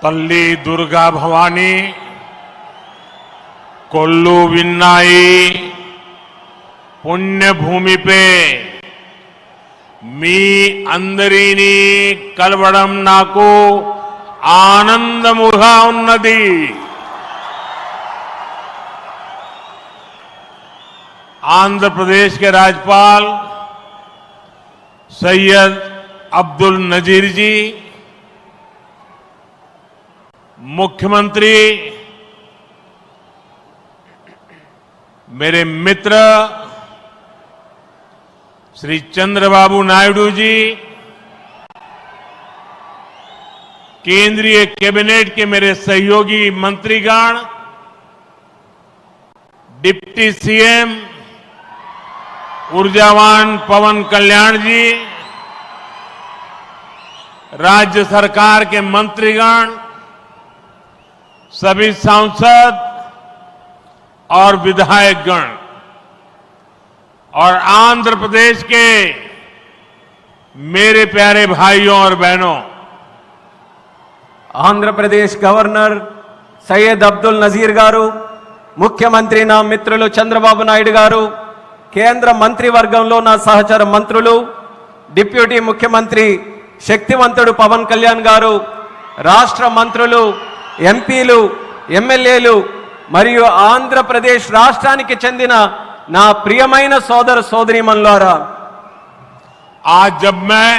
तल्ली दुर्गा भवानी कोल्लू विन्नाई पुण्य भूमि पे मी अंदरीनी कलवड़म नाकू आनंदमुगा उन्नति आंध्र प्रदेश के राज्यपाल सैयद अब्दुल नजीर जी, मुख्यमंत्री मेरे मित्र श्री चंद्रबाबू नायडू जी, केंद्रीय कैबिनेट के मेरे सहयोगी मंत्रीगण, डिप्टी सीएम ऊर्जावान पवन कल्याण जी, राज्य सरकार के मंत्रीगण, सभी सांसद और विधायकगण और आंध्र प्रदेश के मेरे प्यारे भाइयों और बहनों, आंध्र प्रदेश गवर्नर सैयद अब्दुल नजीर गारू, मुख्यमंत्री ना मित्रुలు చంద్రబాబు నాయుడు గారు, కేంద్ర మంత్రివర్గంలో నా సహచర మంత్రులు, డిప్యూటీ ముఖ్యమంత్రి శక్తివంతుడు పవన్ కళ్యాణ్ గారు, రాష్ట్ర మంత్రులు, ఎంపీలు, ఎమ్మెల్యేలు మరియు ఆంధ్రప్రదేశ్ రాష్ట్రానికి చెందిన నా ప్రియమైన సోదర సోదరీమణులారా, आज जब मैं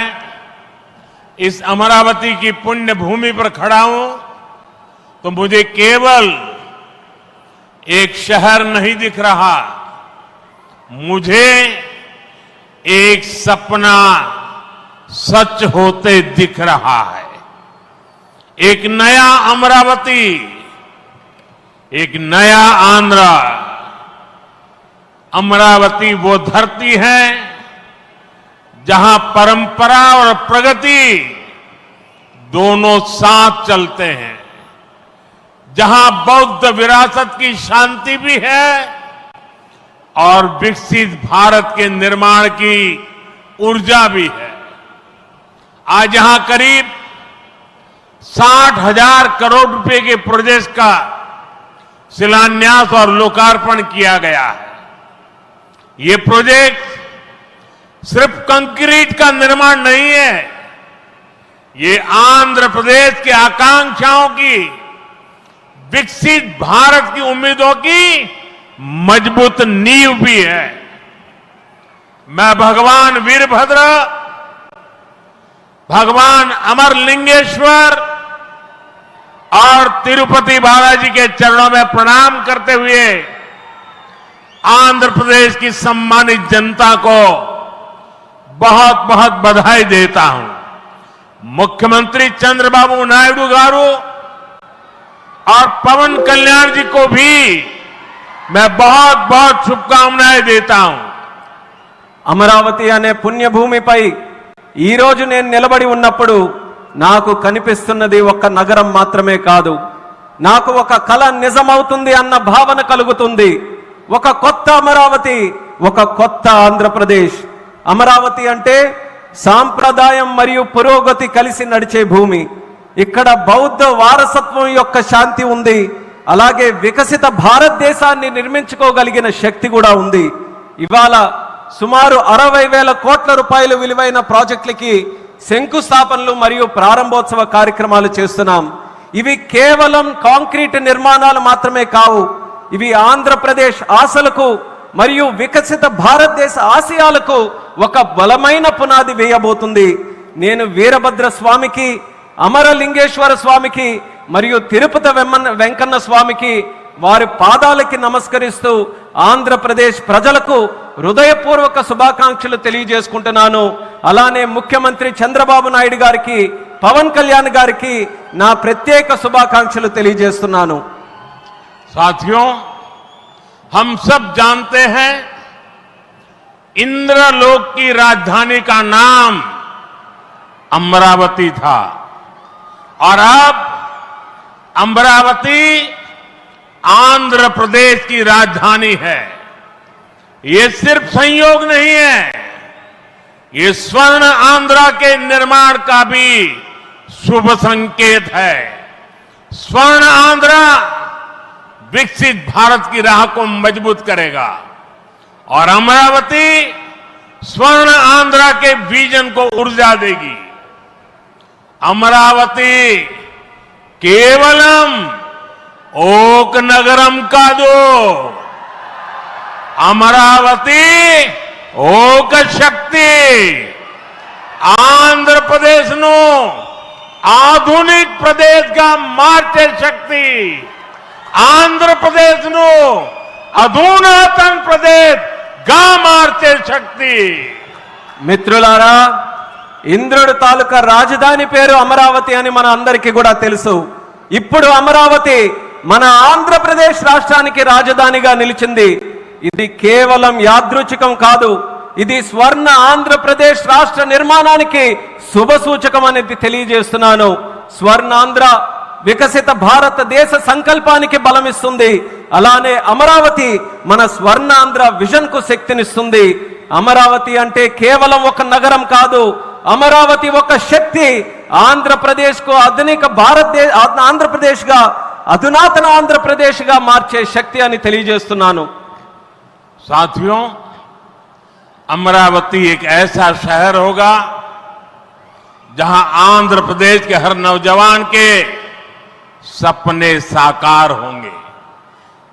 इस अमरावती की पुण्य भूमि पर खड़ा हूं तो मुझे केवल एक शहर नहीं दिख रहा, मुझे एक सपना सच होते दिख रहा है। एक नया अमरावती, एक नया आंध्र। अमरावती वो धरती है जहां परंपरा और प्रगति दोनों साथ चलते हैं, जहां बौद्ध विरासत की शांति भी है और विकसित भारत के निर्माण की ऊर्जा भी है। आज यहां करीब 60,000 करोड़ रुपए के प्रोजेक्ट का शिलान्यास और लोकार्पण किया गया है। ये प्रोजेक्ट सिर्फ कंक्रीट का निर्माण नहीं है, ये आंध्र प्रदेश के आकांक्षाओं की, विकसित भारत की उम्मीदों की मजबूत नींव भी है। मैं भगवान वीरभद्र, भगवान अमरलिंगेश्वर और तिरुपति बालाजी के चरणों में प्रणाम करते हुए आंध्र प्रदेश की सम्मानित जनता को बहुत बहुत बधाई देता हूं। मुख्यमंत्री चंद्रबाबू नायडू गारू और पवन कल्याण जी को भी मैं बहुत बहुत शुभकामनाएं देता हूं। అమరావతి అనే పుణ్యభూమిపై ఈ రోజు నేను నిలబడి ఉన్నప్పుడు నాకు కనిపిస్తున్నది ఒక నగరం మాత్రమే కాదు, నాకు ఒక కల నిజమవుతుంది అన్న భావన కలుగుతుంది। ఒక కొత్త అమరావతి, ఒక కొత్త ఆంధ్రప్రదేశ్। అమరావతి అంటే సాంప్రదాయం మరియు పురోగతి కలిసి నడిచే భూమి। ఇక్కడ బౌద్ధ వారసత్వం యొక్క శాంతి ఉంది, అలాగే వికసిత భారతదేశాన్ని నిర్మించుకోగలిగిన శక్తి కూడా ఉంది। ఇవాళ సుమారు 60,000 కోట్ల రూపాయల విలువైన ప్రాజెక్టులకి శంకుస్థాపనలు మరియు ప్రారంభోత్సవ కార్యక్రమాలు చేస్తున్నాం। ఇవి కేవలం కాంక్రీట్ నిర్మాణాలు మాత్రమే కావు, ఇవి ఆంధ్రప్రదేశ్ ఆశలకు మరియు వికసిత భారతదేశ ఆశయాలకు ఒక బలమైన పునాది వేయబోతుంది। నేను వీరభద్ర స్వామికి, అమరలింగేశ్వర స్వామికి మరియు తిరుపతి వెంకన్న స్వామికి వారి పాదాలకి నమస్కరిస్తూ ఆంధ్రప్రదేశ్ ప్రజలకు హృదయపూర్వక శుభాకాంక్షలు తెలియజేసుకుంటున్నాను। అలానే ముఖ్యమంత్రి చంద్రబాబు నాయుడు గారికి, పవన్ కళ్యాణ్ గారికి నా ప్రత్యేక శుభాకాంక్షలు తెలియజేస్తున్నాను। साथियों, हम सब जानते हैं इंद्रलोक की राजधानी का नाम अमरावती था और अब अमरावती आंध्र प्रदेश की राजधानी है। ये सिर्फ संयोग नहीं है, ये स्वर्ण आंध्रा के निर्माण का भी शुभ संकेत है। स्वर्ण आंध्र विकसित भारत की राह को मजबूत करेगा और अमरावती स्वर्ण आंध्र के विजन को ऊर्जा देगी। अमरावती केवलम ओक नगरम कादु, अमरावती ओक शक्ति आंध्र प्रदेश नो आधुनिक प्रदेश का मार्चे शक्ति, आंध्र प्रदेश नो अधुनातन प्रदेश गा मार्चे शक्ति। మిత్రులారా, ఇంద్రుడి తాలూకా రాజధాని పేరు అమరావతి అని మన అందరికీ కూడా తెలుసు. ఇప్పుడు అమరావతి మన ఆంధ్రప్రదేశ్ రాష్ట్రానికి రాజధానిగా నిలిచింది. ఇది కేవలం యాదృచ్ఛికం కాదు, ఇది స్వర్ణ ఆంధ్రప్రదేశ్ రాష్ట్ర నిర్మాణానికి శుభ సూచకం అనేది తెలియజేస్తున్నాను. స్వర్ణాంధ్ర వికసిత భారతదేశ సంకల్పానికి బలమిస్తుంది. అలానే అమరావతి మన స్వర్ణాంధ్ర విజన్ కు శక్తినిస్తుంది. అమరావతి అంటే కేవలం ఒక నగరం కాదు, అమరావతి ఒక శక్తి. ఆంధ్రప్రదేశ్ కు ఆధునిక ఆంధ్రప్రదేశ్ గా అధునాతన ఆంధ్రప్రదేశ్ గా మార్చే శక్తి అని తెలియజేస్తున్నాను. साथियों, अमरावती एक ऐसा शहर होगा जहां आंध्र प्रदेश के हर नौजवान के सपने साकार होंगे।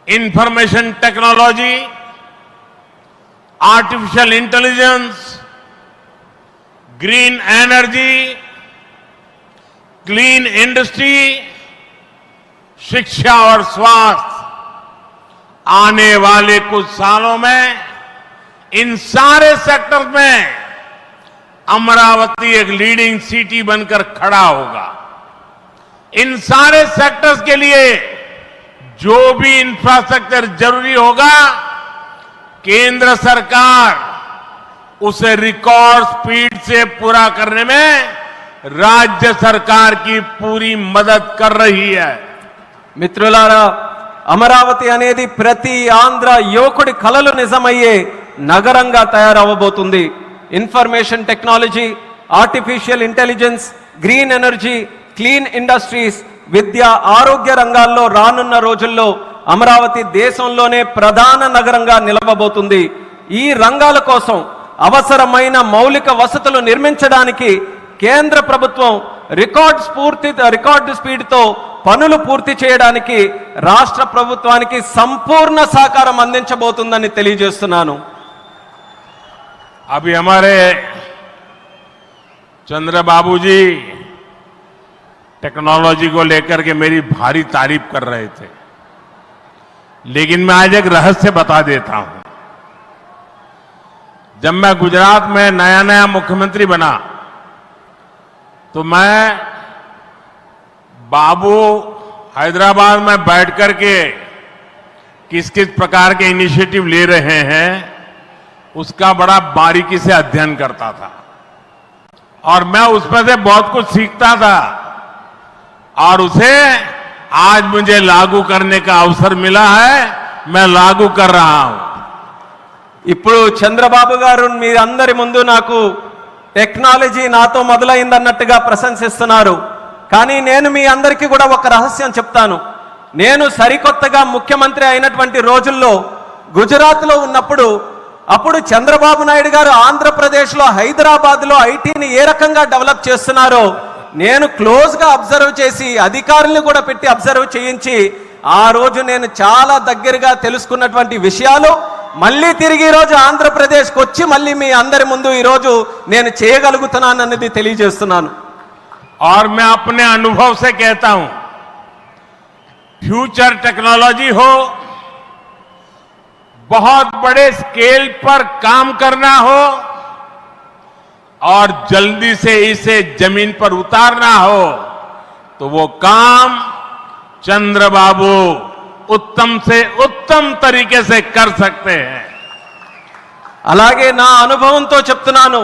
Information technology, artificial intelligence, green energy, clean industry, शिक्षा और स्वास्थ्य, आने वाले कुछ सालों में इन सारे सेक्टर में अमरावती एक लीडिंग सिटी बनकर खड़ा होगा। इन सारे सेक्टर्स के लिए जो भी इंफ्रास्ट्रक्चर जरूरी होगा, केंद्र सरकार उसे रिकॉर्ड स्पीड से पूरा करने में राज्य सरकार की पूरी मदद कर रही है। మిత్రులారా, అమరావతి అనేది ప్రతి ఆంధ్ర యువకుడి కలలు నిజమయ్యే నగరంగా తయారవబోతుంది. Information technology, artificial intelligence, green energy, clean industries, విద్య, ఆరోగ్య రంగాల్లో రానున్న రోజుల్లో అమరావతి దేశంలోనే ప్రధాన నగరంగా నిలవబోతుంది. ఈ రంగాల కోసం అవసరమైన మౌలిక వసతులు నిర్మించడానికి కేంద్ర ప్రభుత్వం రికార్డు స్పీడ్తో పనులు పూర్తి చేయడానికి రాష్ట్ర ప్రభుత్వానికి సంపూర్ణ సహకారం అందించబోతుందని తెలియజేస్తున్నాను. अभी हमारे चंद्रबाबू जी टेक्नोलॉजी को लेकर के मेरी भारी तारीफ कर रहे थे, लेकिन मैं आज एक रहस्य बता देता हूं। जब मैं गुजरात में नया नया मुख्यमंत्री बना तो मैं बाबू हैदराबाद में बैठ करके किस किस प्रकार के इनिशिएटिव ले रहे हैं उसका बड़ा बारीकी से अध्ययन करता था और मैं उसमें से बहुत कुछ सीखता था और उसे आज मुझे लागू करने का अवसर मिला है, मैं लागू कर रहा हूं। ఇప్పుడు చంద్రబాబు గారు మీరందరి ముందు నాకు టెక్నాలజీ నాతో మొదలైందన్నట్టుగా ప్రశంసిస్తున్నారు. కానీ నేను మీ అందరికీ కూడా ఒక రహస్యం చెప్తాను. నేను సరికొత్తగా ముఖ్యమంత్రి అయినటువంటి రోజుల్లో గుజరాత్లో ఉన్నప్పుడు అప్పుడు చంద్రబాబు నాయుడు గారు ఆంధ్రప్రదేశ్లో హైదరాబాద్లో ఐటీని ఏ రకంగా డెవలప్ చేస్తున్నారో నేను క్లోజ్గా అబ్జర్వ్ చేసి అధికారులను కూడా పెట్టి అబ్జర్వ్ చేయించి ఆ రోజు నేను చాలా దగ్గరగా తెలుసుకున్నటువంటి విషయాలు మళ్ళీ తిరిగి ఈ రోజు ఆంధ్రప్రదేశ్కి వచ్చి మళ్ళీ మీ అందరి ముందు ఈ రోజు నేను చేయగలుగుతున్నానన్నది తెలియజేస్తున్నాను. और मैं अपने अनुभव से कहता हूं, फ्यूचर टेक्नोलॉजी हो, बहुत बड़े स्केल पर काम करना हो और जल्दी से इसे जमीन पर उतारना हो तो वो काम चंद्रबाबू उत्तम से उत्तम तरीके से कर सकते हैं. అలాగే నా అనుభవంతో చెప్తున్నాను,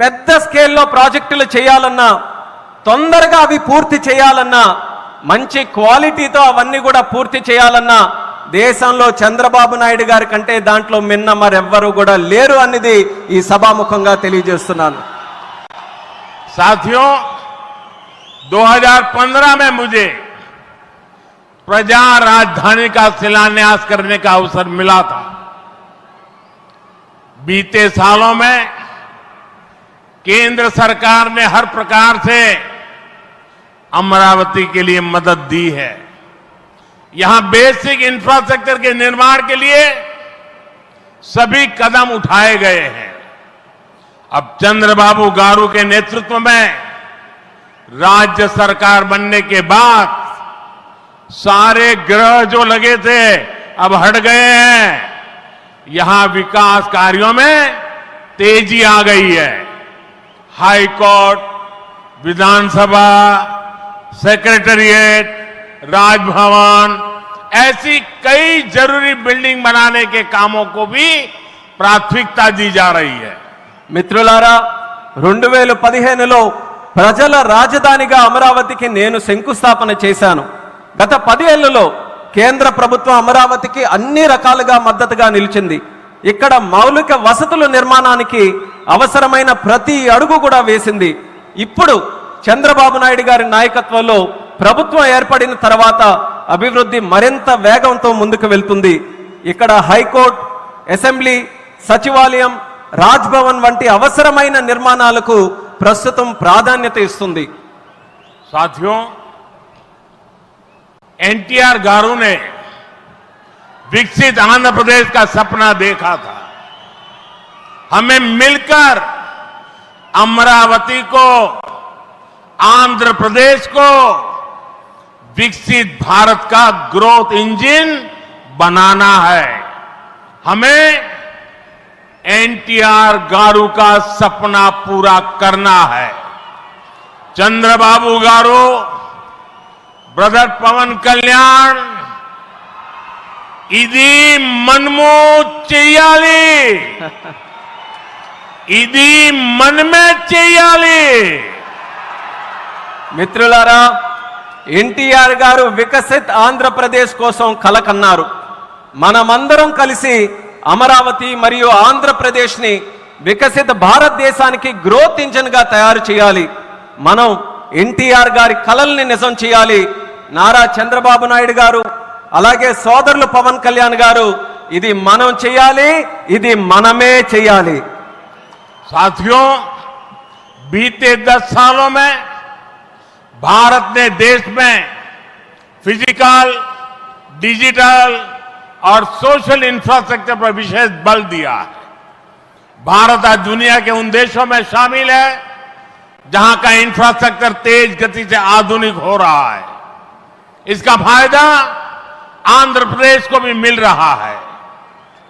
పెద్ద స్కేల్లో ప్రాజెక్టులు చేయాలన్నా తొందరగా అవి పూర్తి చేయాలన్నా మంచి క్వాలిటీతో అవన్నీ కూడా పూర్తి చేయాలన్నా దేశంలో చంద్రబాబు నాయుడు గారి కంటే దాంట్లో మిన్న మరెవ్వరూ కూడా లేరు అనేది ఈ సభాముఖంగా తెలియజేస్తున్నాను. साथियों, 2015 में मुझे प्रजा राजधानी का शिलान्यास करने का अवसर मिला था। बीते सालों में केंद्र सरकार ने हर प्रकार से अमरावती के लिए मदद दी है। यहां बेसिक इंफ्रास्ट्रक्चर के निर्माण के लिए सभी कदम उठाए गए हैं। अब चंद्रबाबू गारू के नेतृत्व में राज्य सरकार बनने के बाद सारे ग्रह जो लगे थे अब हट गए हैं। यहां विकास कार्यों में तेजी आ गई है। हाई कोर्ट, विधानसभा, सेक्रेटेरिएट, राजभवन, ऐसी कई जरूरी बिल्डिंग बनाने के कामों को भी प्राथमिकता दी जा रही है। మిత్రులారా 2015లో ప్రజల రాజధానిగా అమరావతికి నేను శంకుస్థాపన చేశాను. గత 10 ఏళ్లలో కేంద్ర ప్రభుత్వం అమరావతికి అన్ని రకాలుగా మద్దతుగా నిలిచింది. ఇక్కడ మౌలిక వసతుల నిర్మాణానికి అవసరమైన ప్రతి అడుగు కూడా వేసింది. ఇప్పుడు చంద్రబాబు నాయుడు గారి నాయకత్వంలో ప్రభుత్వం ఏర్పడిన తర్వాత అభివృద్ధి మరింత వేగంతో ముందుకు వెళ్తుంది. ఇక్కడ హైకోర్టు, అసెంబ్లీ, సచివాలయం, రాజ్భవన్ వంటి అవసరమైన నిర్మాణాలకు ప్రస్తుతం ప్రాధాన్యత ఇస్తుంది. साथियों, एनटीआर गारू ने विकसित आंध्र प्रदेश का सपना देखा था। हमें मिलकर अमरावती को, आंध्र प्रदेश को विकसित भारत का ग्रोथ इंजन बनाना है। हमें एनटीआर गारू का सपना पूरा करना है। चंद्रबाबू गारू, ब्रदर पवन कल्याण, इदी मनमो चेयाली, इदी मन में चेयाली। మిత్రులారా, ఎన్టీఆర్ గారు వికసిత్ ఆంధ్రప్రదేశ్ కోసం కలకన్నారు. మనమందరం కలిసి అమరావతి మరియు ఆంధ్రప్రదేశ్ ని వికసిత భారతదేశానికి గ్రోత్ ఇంజిన్ గా తయారు చేయాలి. మనం ఎన్టీఆర్ గారి కలల్ని నిజం చేయాలి. నారా చంద్రబాబు నాయుడు గారు అలాగే సోదరులు పవన్ కళ్యాణ్ గారు ఇది మనం చేయాలి, ఇది మనమే చేయాలి. साथियों, बीते 10 सालों में भारत ने देश में फिजिकल, डिजिटल और सोशल इंफ्रास्ट्रक्चर पर विशेष बल दिया है। भारत आज दुनिया के उन देशों में शामिल है जहां का इंफ्रास्ट्रक्चर तेज गति से आधुनिक हो रहा है। इसका फायदा आंध्र प्रदेश को भी मिल रहा है।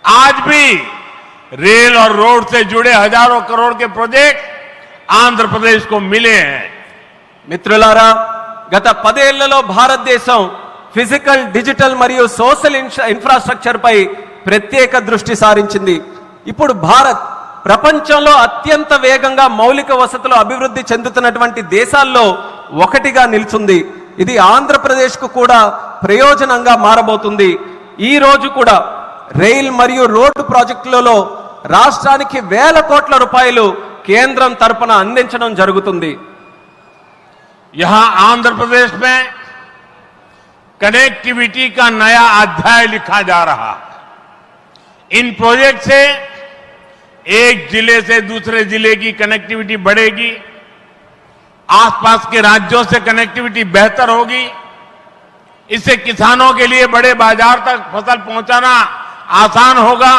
आज भी रेल और रोड से जुड़े हजारों करोड़ के प्रोजेक्ट आंध्र प्रदेश को मिले हैं। మిత్రులారా, గత 10 ఏళ్లలో భారతదేశం ఫిజికల్, డిజిటల్ మరియు సోషల్ ఇన్ఫ్రాస్ట్రక్చర్ పై ప్రత్యేక దృష్టి సారించింది. ఇప్పుడు భారత్ ప్రపంచంలో అత్యంత వేగంగా మౌలిక వసతులు అభివృద్ధి చెందుతున్నటువంటి దేశాల్లో ఒకటిగా నిలుచుంది. ఇది ఆంధ్రప్రదేశ్ కు కూడా ప్రయోజనంగా మారబోతుంది. ఈ రోజు కూడా రైల్ మరియు రోడ్డు ప్రాజెక్టులలో రాష్ట్రానికి వేల కోట్ల రూపాయలు కేంద్రం తరపున అందించడం జరుగుతుంది. यहां आंध्र प्रदेश में कनेक्टिविटी का नया अध्याय लिखा जा रहा है। इन प्रोजेक्ट से एक जिले से दूसरे जिले की कनेक्टिविटी बढ़ेगी, आसपास के राज्यों से कनेक्टिविटी बेहतर होगी। इससे किसानों के लिए बड़े बाजार तक फसल पहुंचाना आसान होगा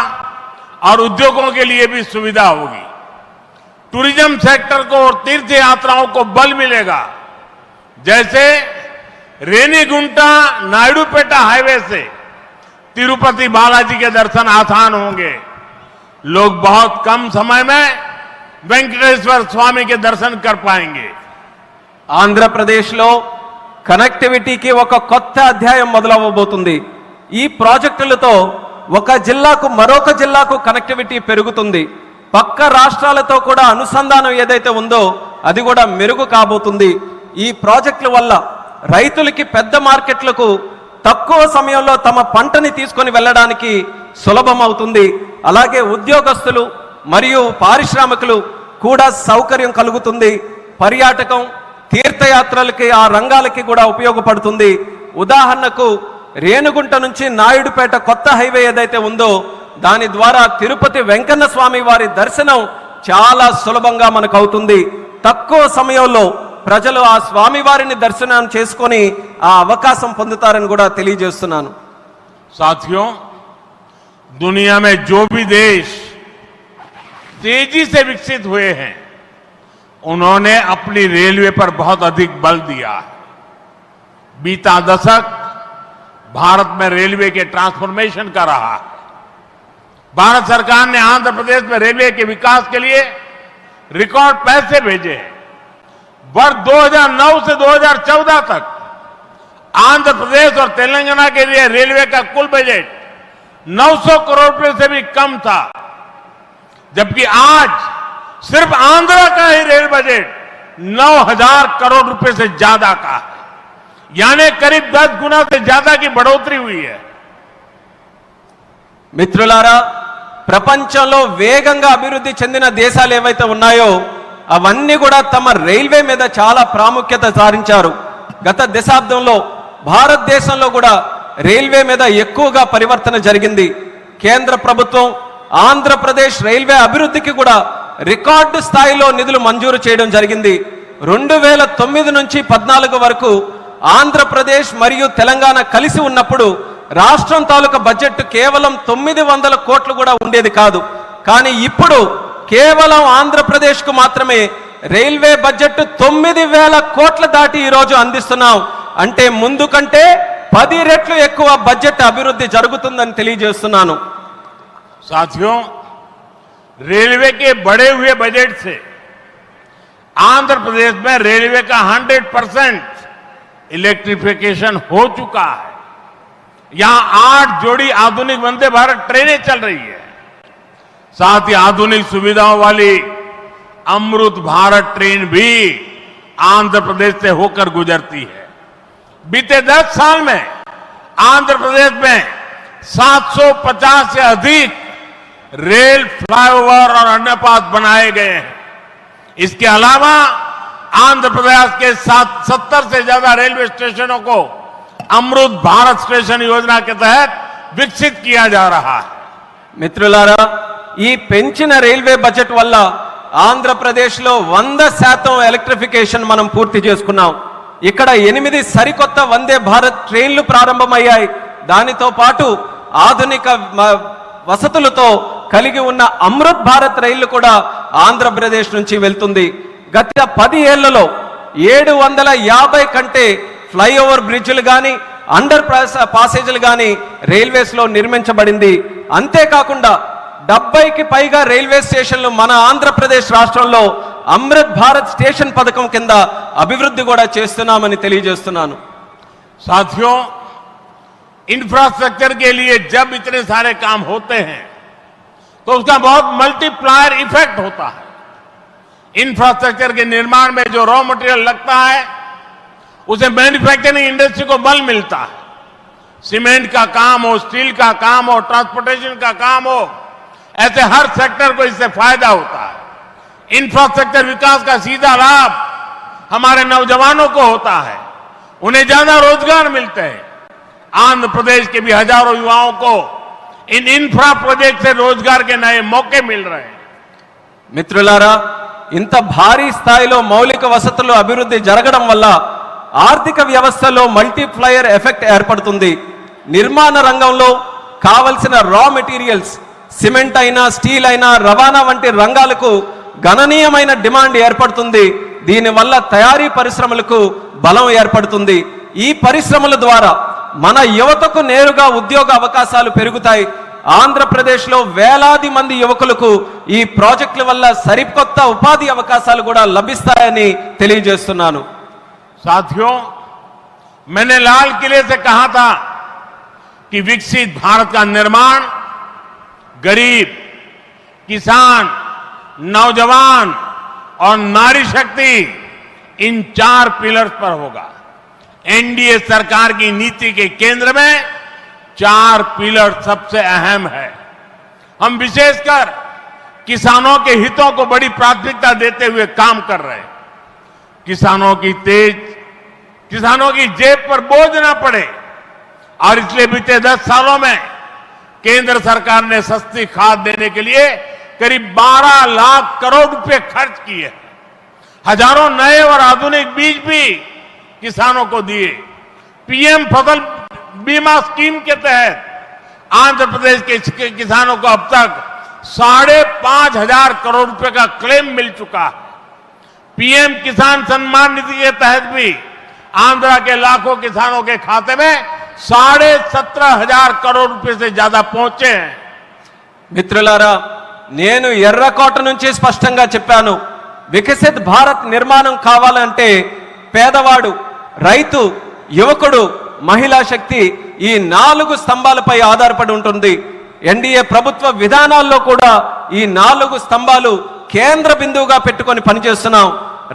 और उद्योगों के लिए भी सुविधा होगी। टूरिज्म सेक्टर को और तीर्थ यात्राओं को बल मिलेगा। जैसे रेनीगुंटा नायडूपेटा हाईवे से तिरुपति बालाजी के दर्शन आसान होंगे। लोग बहुत कम समय में वेंकटेश्वर स्वामी के दर्शन कर पाएंगे। ఆంధ్రప్రదేశ్లో కనెక్టివిటీకి ఒక కొత్త అధ్యాయం మొదలవబోతుంది. ఈ ప్రాజెక్టులతో ఒక జిల్లాకు మరొక జిల్లాకు కనెక్టివిటీ పెరుగుతుంది. పక్క రాష్ట్రాలతో కూడా అనుసంధానం ఏదైతే ఉందో అది కూడా మెరుగు కాబోతుంది. ఈ ప్రాజెక్టుల వల్ల రైతులకి పెద్ద మార్కెట్లకు తక్కువ సమయంలో తమ పంటని తీసుకొని వెళ్ళడానికి సులభం అవుతుంది. అలాగే ఉద్యోగస్తులు మరియు పారిశ్రామికులు కూడా సౌకర్యం కలుగుతుంది. పర్యాటకం, తీర్థయాత్రలకి ఆ రంగాలకి కూడా ఉపయోగపడుతుంది. ఉదాహరణకు రేణుగుంట నుంచి నాయుడుపేట కొత్త హైవే ఏదైతే ఉందో దాని ద్వారా తిరుపతి వెంకన్న స్వామి వారి దర్శనం చాలా సులభంగా మనకు అవుతుంది. తక్కువ సమయంలో ప్రజలు ఆ స్వామి వారిని దర్శనం చేసుకొని ఆ అవకాశం పొందుతారని కూడా తెలియజేస్తున్నాను. साथियों, दुनिया में जो भी देश तेजी से विकसित हुए हैं उन्होंने अपनी रेलवे पर बहुत अधिक बल दिया है. बीता दशक भारत में रेलवे के ट्रांसफॉर्मेशन का रहा है. भारत सरकार ने आंध्र प्रदेश में रेलवे के विकास के लिए रिकॉर्ड पैसे भेजे हैं. वर्ष 2009 से 2014 तक आंध्र प्रदेश और तेलंगाना के लिए रेलवे का कुल बजट 900 करोड़ रुपए से भी कम था, जबकि आज सिर्फ आंध्र का ही रेल बजट 9000 करोड़ रुपए से ज्यादा का है. यानी करीब 10 गुना से ज्यादा की बढ़ोतरी हुई है. మిత్రులారా, ప్రపంచంలో వేగంగా అభివృద్ధి చెందిన దేశాలు ఏవైతే ఉన్నాయో అవన్నీ కూడా తమ రైల్వే మీద చాలా ప్రాముఖ్యత సారించారు. గత దశాబ్దంలో భారతదేశంలో కూడా రైల్వే మీద ఎక్కువగా పరివర్తన జరిగింది. కేంద్ర ప్రభుత్వం ఆంధ్రప్రదేశ్ రైల్వే అభివృద్ధికి కూడా రికార్డు స్థాయిలో నిధులు మంజూరు చేయడం జరిగింది. 2009 నుంచి 14 వరకు ఆంధ్రప్రదేశ్ మరియు తెలంగాణ కలిసి ఉన్నప్పుడు రాష్ట్రం తాలూకా బడ్జెట్ కేవలం 900 కోట్లు కూడా ఉండేది కాదు. కానీ ఇప్పుడు కేవలం ఆంధ్రప్రదేశ్కు మాత్రమే రైల్వే బడ్జెట్ 9000 కోట్ల దాటి ఈరోజు అందిస్తున్నాం. అంటే ముందు కంటే 10 రెట్లు ఎక్కువ బడ్జెట్ అభివృద్ధి జరుగుతుందని తెలియజేస్తున్నాను. साथियों, रेलवे के बढ़े हुए बजट से आंध्र प्रदेश में रेलवे का 100% इलेक्ट्रिफिकेशन हो चुका है. यहां 8 जोड़ी आधुनिक वंदे भारत ट्रेनें चल रही है. साथ ही आधुनिक सुविधाओं वाली अमृत भारत ट्रेन भी आंध्र प्रदेश से होकर गुजरती है. बीते 10 साल में आंध्र प्रदेश में 750 से अधिक रेल फ्लाईओवर और अंडरपास बनाए गए हैं. इसके अलावा आंध्र प्रदेश के 70 से ज्यादा रेलवे स्टेशनों को अमृत भारत स्टेशन योजना के तहत विकसित किया जा रहा है. మిత్రులారా, ఈ పెంచిన రైల్వే బడ్జెట్ వల్ల ఆంధ్రప్రదేశ్లో 100% ఎలక్ట్రిఫికేషన్ మనం పూర్తి చేసుకున్నాం. ఇక్కడ 8 సరికొత్త వందే భారత్ ట్రైన్లు ప్రారంభమయ్యాయి. దానితో పాటు ఆధునిక వసతులతో కలిగి ఉన్న అమృత్ భారత్ రైళ్లు కూడా ఆంధ్రప్రదేశ్ నుంచి వెళ్తుంది. గత 10 ఏళ్లలో 750 కంటే ఫ్లైఓవర్ బ్రిడ్జ్లు కానీ అండర్ పాసేజీలు కానీ రైల్వేస్ లో నిర్మించబడింది. అంతేకాకుండా 70కి పైగా రైల్వే స్టేషన్లు మన ఆంధ్రప్రదేశ్ రాష్ట్రంలో అమృత్ భారత్ స్టేషన్ పథకం కింద అభివృద్ధి కూడా చేస్తున్నామని తెలియజేస్తున్నాను. साथियों, इंफ्रास्ट्रक्चर के लिए जब इतने सारे काम होते हैं तो उसका बहुत मल्टीप्लायर इफेक्ट होता है. इंफ्रास्ट्रक्चर के निर्माण में जो रॉ मटेरियल लगता है उसे मैन्युफैक्चरिंग इंडस्ट्री को बल मिलता है. सीमेंट का काम हो, स्टील का काम हो, ट्रांसपोर्टेशन का काम हो, ऐसे हर सेक्टर को इससे फायदा होता है. इंफ्रास्ट्रक्चर विकास का सीधा लाभ हमारे नौजवानों को होता है. उन्हें ज्यादा रोजगार मिलते हैं. आंध्र प्रदेश के भी हजारों युवाओं को इन इंफ्रा प्रोजेक्ट से रोजगार के नए मौके मिल रहे हैं. మిత్రులారా, ఇంత భారీ స్థాయిలో మౌలిక వసతులు అభివృద్ధి జరగడం వల్ల ఆర్థిక వ్యవస్థలో మల్టీప్లయర్ ఎఫెక్ట్ ఏర్పడుతుంది. నిర్మాణ రంగంలో కావలసిన రా మెటీరియల్స్ సిమెంట్ అయినా స్టీల్ అయినా రవాణా వంటి రంగాలకు గణనీయమైన డిమాండ్ ఏర్పడుతుంది. దీనివల్ల తయారీ పరిశ్రమలకు బలం ఏర్పడుతుంది. ఈ పరిశ్రమల ద్వారా మన యువతకు నేరుగా ఉద్యోగ అవకాశాలు పెరుగుతాయి. ఆంధ్రప్రదేశ్లో వేలాది మంది యువకులకు ఈ ప్రాజెక్టుల వల్ల సరికొత్త ఉపాధి అవకాశాలు కూడా లభిస్తాయని తెలియజేస్తున్నాను. साथियों, मैंने लाल किले से कहा था कि विकसित भारत का निर्माण गरीब, किसान, नौजवान और नारी शक्ति इन 4 पिलर्स पर होगा. एनडीए सरकार की नीति के केंद्र में 4 पिलर सबसे अहम है. हम विशेषकर किसानों के हितों को बड़ी प्राथमिकता देते हुए काम कर रहे हैं. किसानों की तेज किसानों की जेब पर बोझ ना पड़े। और इसलिए बीते 10 सालों में केंद्र सरकार ने सस्ती खाद देने के लिए करीब 12 लाख करोड़ रुपए खर्च किए। हजारों नए और आधुनिक बीज भी किसानों को दिए। पीएम फसल बीमा स्कीम के तहत आंध्र प्रदेश के किसानों को अब तक 5,500 करोड़ रुपए का क्लेम मिल चुका है। पीएम किसान सम्मान निधि के तहत भी आंध्र के लाखों किसानों के खाते में 17,500 करोड़ रुपए से ज्यादा पहुंचे हैं। మిత్రులారా, నేను ఎర్రకోట నుంచి స్పష్టంగా చెప్పాను, వికసిత్ భారత్ నిర్మాణం కావాలంటే పేదవాడు, రైతు, యువకుడు, మహిళా శక్తి ఈ 4 స్తంభాలపై ఆధారపడి ఉంటుంది. ఎన్డీఏ ప్రభుత్వ విధానాల్లో కూడా ఈ 4 స్తంభాలు కేంద్ర బిందువుగా పెట్టుకొని పనిచేస్తున్నాం.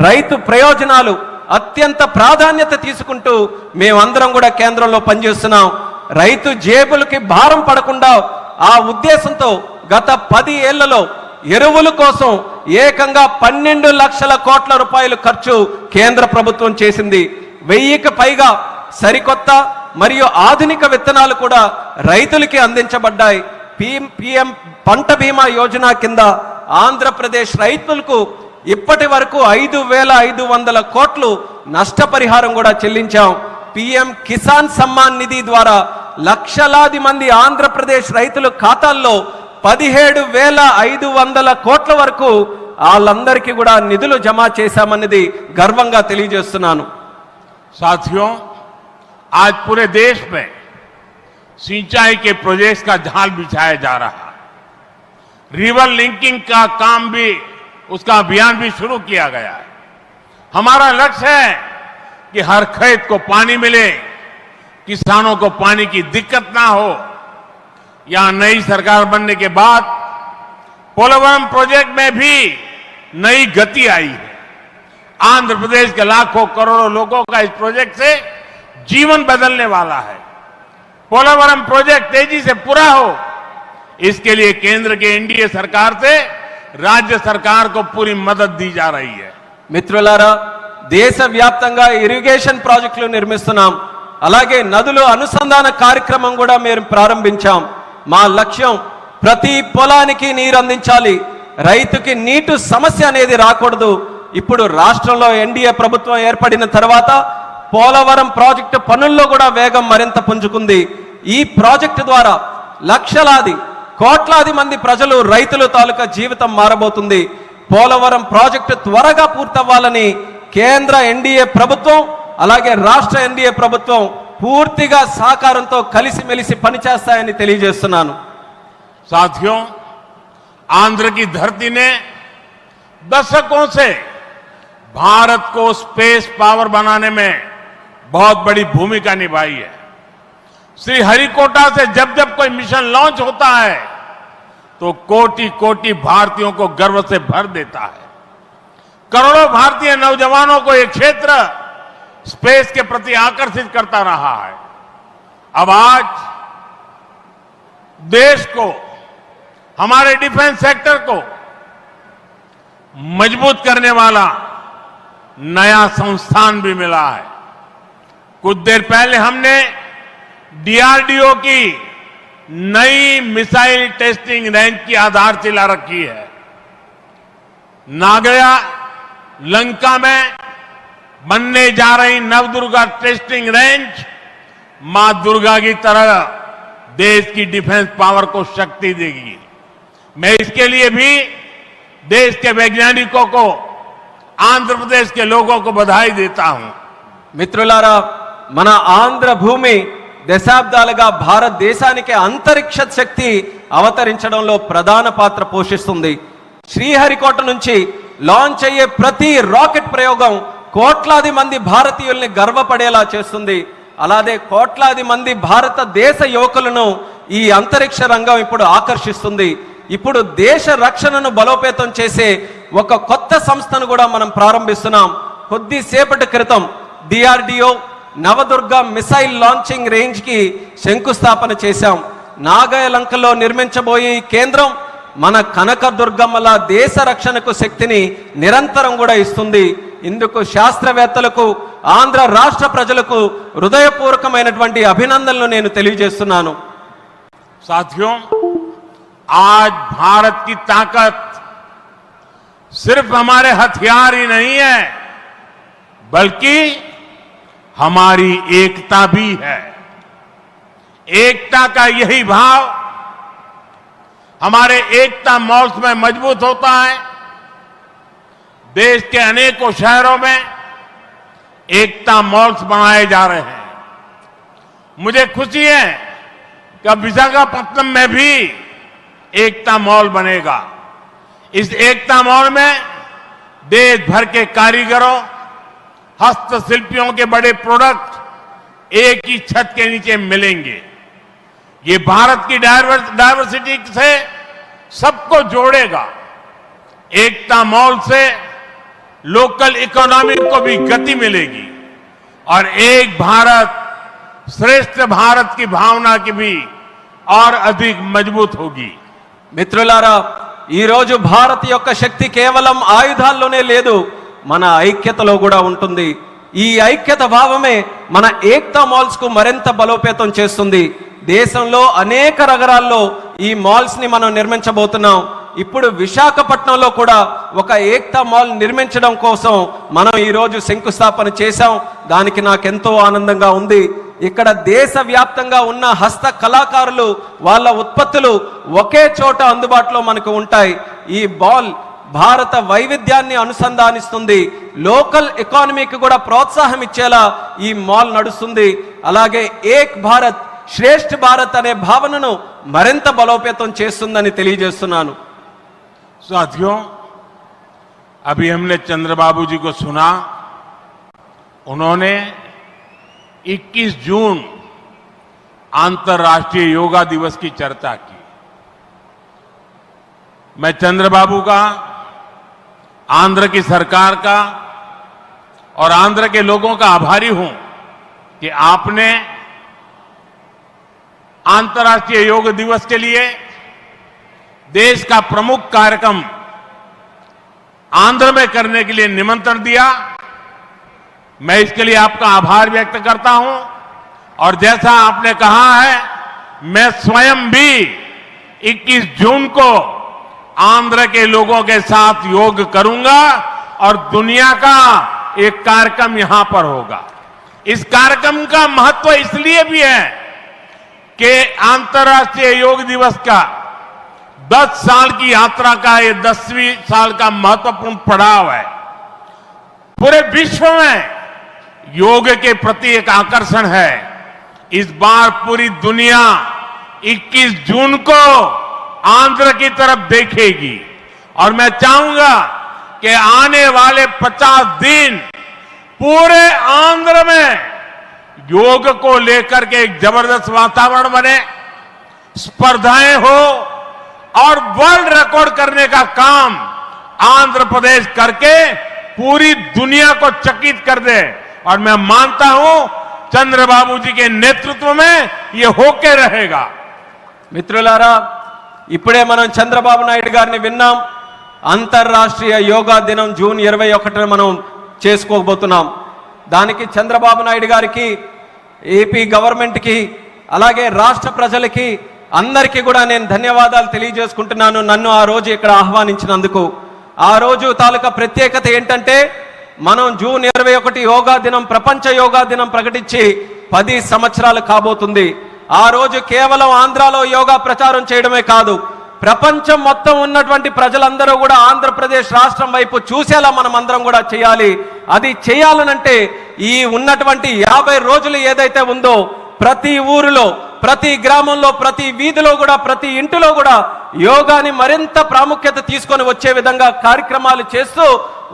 రైతు ప్రయోజనాలు అత్యంత ప్రాధాన్యత తీసుకుంటూ మేమందరం కూడా కేంద్రంలో పనిచేస్తున్నాం. రైతు జేబులకి భారం పడకుండా ఆ ఉద్దేశంతో గత 10 ఏళ్లలో ఎరువుల కోసం ఏకంగా 12 లక్షల కోట్ల రూపాయలు ఖర్చు కేంద్ర ప్రభుత్వం చేసింది. 1000కి పైగా సరికొత్త మరియు ఆధునిక విత్తనాలు కూడా రైతులకి అందించబడ్డాయి. పీఎం పంట బీమా యోజన కింద ఆంధ్రప్రదేశ్ రైతులకు ఇప్పటి వరకు 5,500 కోట్లు నష్టపరిహారం కూడా చెల్లించాం. పీఎం కిసాన్ సమ్మాన్ నిధి ద్వారా లక్షలాది మంది ఆంధ్రప్రదేశ్ రైతుల ఖాతాల్లో 17,500 కోట్ల వరకు వాళ్ళందరికీ కూడా నిధులు జమ చేశామన్నది గర్వంగా తెలియజేస్తున్నాను. साथियों, आज पूरे देश में सिंचाई के प्रोजेक्ट्स का जाल बिछाया जा रहा है। रिवर लिंकिंग का काम भी, उसका अभियान भी शुरू किया गया है। हमारा लक्ष्य है कि हर खेत को पानी मिले, किसानों को पानी की दिक्कत ना हो। यहां नई सरकार बनने के बाद पोलवरम प्रोजेक्ट में भी नई गति आई है। आंध्र प्रदेश के लाखों करोड़ों लोगों का इस प्रोजेक्ट से जीवन बदलने वाला है। पोलवरम प्रोजेक्ट तेजी से पूरा हो, इसके लिए केंद्र के एनडीए सरकार से राज्य सरकार को पूरी मदद दी जा रही है. మిత్రులారా, దేశవ్యాప్తంగా ఇరిగేషన్ ప్రాజెక్టులు నిర్మిస్తున్నాం. అలాగే నదుల అనుసంధాన కార్యక్రమం కూడా మేము ప్రారంభించాం. మా లక్ష్యం ప్రతి పొలానికి నీరు అందించాలి, రైతుకి నీటి సమస్య అనేది రాకూడదు. ఇప్పుడు రాష్ట్రంలో ఎన్డీఏ ప్రభుత్వం ఏర్పడిన తర్వాత పోలవరం ప్రాజెక్టు పనుల్లో కూడా వేగం మరింత పుంజుకుంది. ఈ ప్రాజెక్టు ద్వారా లక్షలాది కోట్లాది మంది ప్రజలు, రైతుల తాలూకా జీవితం మారబోతుంది. పోలవరం ప్రాజెక్టు త్వరగా పూర్తవ్వాలని కేంద్ర ఎన్డీఏ ప్రభుత్వం అలాగే రాష్ట్ర ఎన్డీఏ ప్రభుత్వం పూర్తిగా సహకారంతో కలిసిమెలిసి పనిచేస్తాయని తెలియజేస్తున్నాను. साथियों, आंध्र की धरती ने दशकों से भारत को स्पेस पावर बनाने में बहुत बड़ी भूमिका निभाई है. श्री हरिकोटा से जब जब कोई मिशन लॉन्च होता है तो कोटि कोटि भारतीयों को गर्व से भर देता है. करोड़ों भारतीय नौजवानों को यह क्षेत्र स्पेस के प्रति आकर्षित करता रहा है. अब आज देश को, हमारे डिफेंस सेक्टर को मजबूत करने वाला नया संस्थान भी मिला है. कुछ देर पहले हमने डीआरडीओ की नई मिसाइल टेस्टिंग रेंज की आधारशिला रखी है. नागया लंका में बनने जा रही नवदुर्गा टेस्टिंग रेंज मां दुर्गा की तरह देश की डिफेंस पावर को शक्ति देगी. मैं इसके लिए भी देश के वैज्ञानिकों को, आंध्र प्रदेश के लोगों को बधाई देता हूं. మిత్రులారా, మన ఆంధ్ర భూమి దశాబ్దాలుగా భారతదేశానికి అంతరిక్ష శక్తి అవతరించడంలో ప్రధాన పాత్ర పోషిస్తుంది. శ్రీహరికోట నుంచి లాంచ్ అయ్యే ప్రతి రాకెట్ ప్రయోగం కోట్లాది మంది భారతీయుల్ని గర్వపడేలా చేస్తుంది. అలాగే కోట్లాది మంది భారతదేశ యువకులను ఈ అంతరిక్ష రంగం ఇప్పుడు ఆకర్షిస్తుంది. ఇప్పుడు దేశ రక్షణను బలోపేతం చేసే ఒక కొత్త సంస్థను కూడా మనం ప్రారంభిస్తున్నాం. కొద్దిసేపటి క్రితం DRDO Navadurga missile launching range కి శంకుస్థాపన చేశాం. నాగయలంకలో నిర్మించబోయే ఈ కేంద్రం మన కనకదుర్గమ్మల దేశ రక్షణకు శక్తిని నిరంతరం కూడా ఇస్తుంది. ఇందుకు శాస్త్రవేత్తలకు ఆంధ్ర రాష్ట్ర ప్రజలకు హృదయపూర్వకమైనటువంటి అభినందనలు నేను తెలియజేస్తున్నాను. साथियों, आज भारत की ताकत सिर्फ हमारे हथियार ही नहीं है, बल्कि हमारी एकता भी है। एकता का यही भाव हमारे एकता मॉल्स में मजबूत होता है। देश के अनेकों शहरों में एकता मॉल्स बनाए जा रहे हैं। मुझे खुशी है कि अब विशाखापट्टनम में भी एकता मॉल बनेगा। इस एकता मॉल में देश भर के कारीगरों, हस्तशिल्पियों के बड़े प्रोडक्ट एक ही छत के नीचे मिलेंगे। ये भारत की डायवर्सिटी से सबको जोड़ेगा। एकता मॉल से लोकल इकोनॉमी को भी गति मिलेगी और एक भारत श्रेष्ठ भारत की भावना की भी और अधिक मजबूत होगी। మిత్రులారా, ఈ రోజు భారత్ యొక్క శక్తి కేవలం ఆయుధాల్లోనే లేదు, మన ఐక్యతలో కూడా ఉంటుంది. ఈ ఐక్యత భావమే మన ఏక్తా మాల్స్ కు మరింత బలోపేతం చేస్తుంది. దేశంలో అనేక నగరాల్లో ఈ మాల్స్ ని మనం నిర్మించబోతున్నాం. ఇప్పుడు విశాఖపట్నంలో కూడా ఒక ఏక్తా మాల్ నిర్మించడం కోసం మనం ఈ రోజు శంకుస్థాపన చేశాం. దానికి నాకెంతో ఆనందంగా ఉంది. ఇక్కడ దేశవ్యాప్తంగా ఉన్న హస్త కళాకారులు వాళ్ళ ఉత్పత్తులు ఒకే చోట అందుబాటులో మనకు ఉంటాయి. ఈ మాల్ భారత వైవిధ్యాన్ని అనుసంధానిస్తుంది. లోకల్ ఎకానమీకి కూడా ప్రోత్సాహం ఇచ్చేలా ఈ మాల్ నడుస్తుంది. అలాగే ఏక్ భారత్ శ్రేష్ఠ భారత్ అనే భావనను మరింత బలోపేతం చేస్తుందని తెలియజేస్తున్నాను. साथियों, अभी हमने चंद्रबाबू जी को सुना. उन्होंने 21 जून अंतर्राष्ट्रीय योगा दिवस की चर्चा की. मैं चंद्रबाबू का, आंध्र की सरकार का और आंध्र के लोगों का आभारी हूं कि आपने अंतर्राष्ट्रीय योग दिवस के लिए देश का प्रमुख कार्यक्रम आंध्र में करने के लिए निमंत्रण दिया. मैं इसके लिए आपका आभार व्यक्त करता हूं और जैसा आपने कहा है, मैं स्वयं भी 21 जून को आंध्र के लोगों के साथ योग करूंगा और दुनिया का एक कार्यक्रम यहां पर होगा. इस कार्यक्रम का महत्व इसलिए भी है कि अंतर्राष्ट्रीय योग दिवस का 10 साल की यात्रा का ये 10वीं साल का महत्वपूर्ण पड़ाव है. पूरे विश्व में योग के प्रति एक आकर्षण है. इस बार पूरी दुनिया 21 जून को आंध्र की तरफ देखेगी और मैं चाहूंगा कि आने वाले 50 दिन पूरे आंध्र में योग को लेकर के एक जबरदस्त वातावरण बने, स्पर्धाएं हो और वर्ल्ड रिकॉर्ड करने का काम आंध्र प्रदेश करके पूरी दुनिया को चकित कर दे. और मैं मानता हूं चंद्रबाबू जी के नेतृत्व में ये होके रहेगा. మిత్రులారా, ఇప్పుడే మనం చంద్రబాబు నాయుడు గారిని విన్నాం. అంతర్రాష్ట్రీయ యోగా దినం జూన్ 21న మనం చేసుకోబోతున్నాం. దానికి చంద్రబాబు నాయుడు గారికి, ఏపీ గవర్నమెంట్కి, అలాగే రాష్ట్ర ప్రజలకి అందరికీ కూడా నేను ధన్యవాదాలు తెలియజేసుకుంటున్నాను నన్ను ఆ రోజు ఇక్కడ ఆహ్వానించినందుకు. ఆ రోజు తాలూకా ప్రత్యేకత ఏంటంటే, మనం జూన్ 21 యోగా దినం, ప్రపంచ యోగా దినం ప్రకటించి 10 సంవత్సరాలు కాబోతుంది. ఆ రోజు కేవలం ఆంధ్రాలో యోగా ప్రచారం చేయడమే కాదు, ప్రపంచం మొత్తం ఉన్నటువంటి ప్రజలందరూ కూడా ఆంధ్రప్రదేశ్ రాష్ట్రం వైపు చూసేలా మనం అందరం కూడా చేయాలి. అది చేయాలనంటే ఈ ఉన్నటువంటి 50 రోజులు ఏదైతే ఉందో, ప్రతి ఊరిలో, ప్రతి గ్రామంలో, ప్రతి వీధిలో కూడా, ప్రతి ఇంటిలో కూడా యోగాని మరింత ప్రాముఖ్యత తీసుకొని వచ్చే విధంగా కార్యక్రమాలు చేస్తూ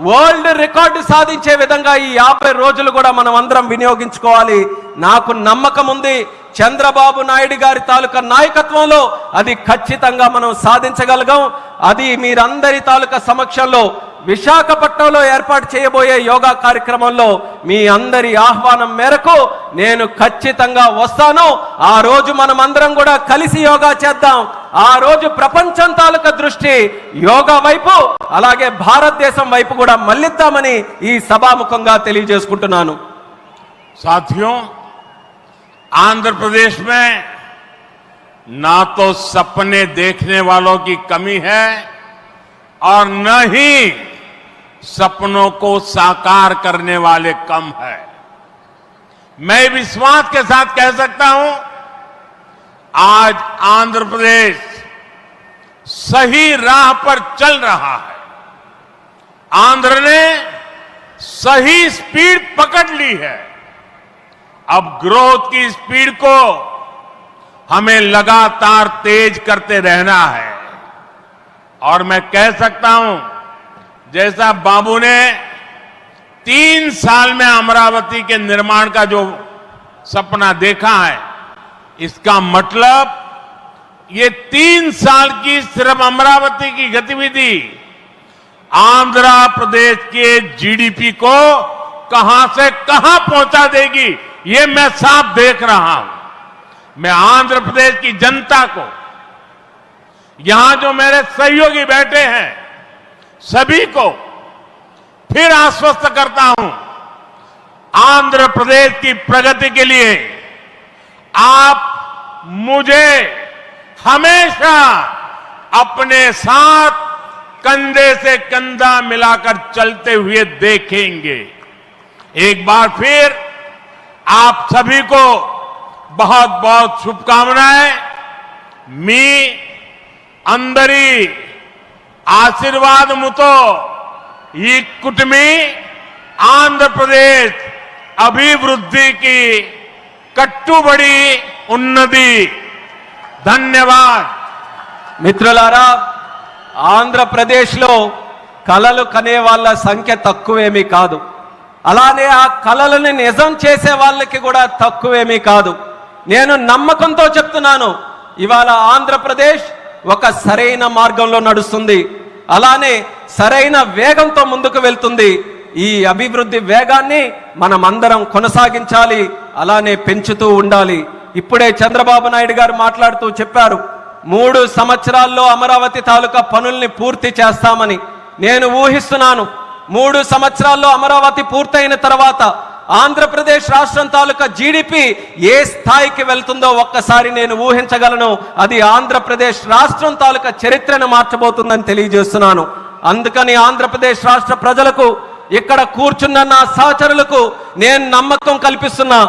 వరల్డ్ రికార్డు సాధించే విధంగా ఈ 50 రోజులు కూడా మనం అందరం వినియోగించుకోవాలి. నాకు నమ్మకం ఉంది, చంద్రబాబు నాయుడు గారి తాలూకా నాయకత్వంలో అది ఖచ్చితంగా మనం సాధించగలగాం. అది మీరందరి తాలూకా సమక్షంలో విశాఖపట్నంలో ఏర్పాటు చేయబోయే యోగా కార్యక్రమంలో మీ అందరి ఆహ్వానం మేరకు నేను ఖచ్చితంగా వస్తాను. ఆ రోజు మనం అందరం కూడా కలిసి యోగా చేద్దాం. ఆ రోజు ప్రపంచం తాలూకా దృష్టి యోగా వైపు, అలాగే భారతదేశం వైపు కూడా మళ్ళిద్దామని ఈ సభాముఖంగా తెలియజేసుకుంటున్నాను. साथियों, आंध्र प्रदेश में ना तो सपने देखने वालों की कमी है और न ही सपनों को साकार करने वाले कम है। मैं विश्वास के साथ कह सकता हूं, आज आंध्र प्रदेश सही राह पर चल रहा है। आंध्र ने सही स्पीड पकड़ ली है। अब ग्रोथ की स्पीड को हमें लगातार तेज करते रहना है। और मैं कह सकता हूं, जैसा बाबू ने 3 साल में अमरावती के निर्माण का जो सपना देखा है, इसका मतलब ये 3 साल की सिर्फ अमरावती की गतिविधि आंध्र प्रदेश के जीडीपी को कहां से कहां पहुंचा देगी, ये मैं साफ देख रहा हूं। मैं आंध्र प्रदेश की जनता को, यहां जो मेरे सहयोगी बैठे हैं, सभी को फिर आश्वस्त करता हूं, आंध्र प्रदेश की प्रगति के लिए आप मुझे हमेशा अपने साथ कंधे से कंधा मिलाकर चलते हुए देखेंगे। एक बार फिर आप सभी को बहुत बहुत शुभकामनाएं। मी अंदरी आशीर्वादमुतो ఈ కుటుంబీ ఆంధ్రప్రదేశ్ అభివృద్ధికి కట్టుబడి ఉన్నది. ధన్యవాద్. మిత్రులారా, ఆంధ్రప్రదేశ్లో కలలు కనే వాళ్ళ సంఖ్య తక్కువేమీ కాదు. అలానే ఆ కలలను నిజం చేసే వాళ్ళకి కూడా తక్కువేమీ కాదు. నేను నమ్మకంతో చెప్తున్నాను, ఇవాళ ఆంధ్రప్రదేశ్ ఒక సరైన మార్గంలో నడుస్తుంది. అలానే సరైన వేగంతో ముందుకు వెళ్తుంది. ఈ అభివృద్ధి వేగాన్ని మనం అందరం కొనసాగించాలి, అలానే పెంచుతూ ఉండాలి. ఇప్పుడే చంద్రబాబు నాయుడు గారు మాట్లాడుతూ చెప్పారు, 3 సంవత్సరాల్లో అమరావతి తాలూకా పనుల్ని పూర్తి చేస్తామని. నేను ఊహిస్తున్నాను, 3 సంవత్సరాల్లో అమరావతి పూర్తయిన తర్వాత ఆంధ్రప్రదేశ్ రాష్ట్రం తాలూకా జీడిపి ఏ స్థాయికి వెళ్తుందో ఒక్కసారి నేను ఊహించగలను. అది ఆంధ్రప్రదేశ్ రాష్ట్రం తాలూకా చరిత్రను మార్చబోతుందని తెలియజేస్తున్నాను. అందుకని ఆంధ్రప్రదేశ్ రాష్ట్ర ప్రజలకు, ఇక్కడ కూర్చున్న నా సహచరులకు నేను నమ్మకం కల్పిస్తున్నా,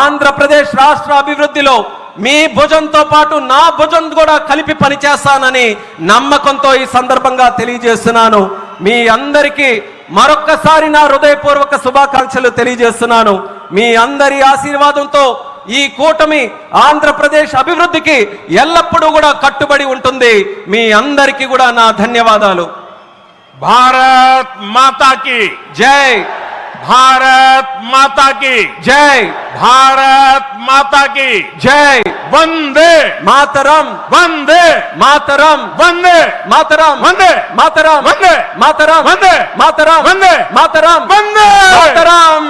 ఆంధ్రప్రదేశ్ రాష్ట్ర అభివృద్ధిలో మీ భుజంతో పాటు నా భుజం కూడా కలిపి పనిచేస్తానని నమ్మకంతో ఈ సందర్భంగా తెలియజేస్తున్నాను. మీ అందరికీ మరొక్కసారి నా హృదయపూర్వక శుభాకాంక్షలు తెలియజేస్తున్నాను. మీ అందరి ఆశీర్వాదంతో ఈ కూటమి ఆంధ్రప్రదేశ్ అభివృద్ధికి ఎల్లప్పుడూ కూడా కట్టుబడి ఉంటుంది. మీ అందరికీ కూడా నా ధన్యవాదాలు. भारत माता की జై. भारत माता की జై. भारत माता की జై. वंदे మాతరం. वंदे మాతరం. वंदे మాతరం. वंदे మాతరం. वंदे మాతరం. वंदे మాతరం. वंदे మాతరం. वंदे మాతరం.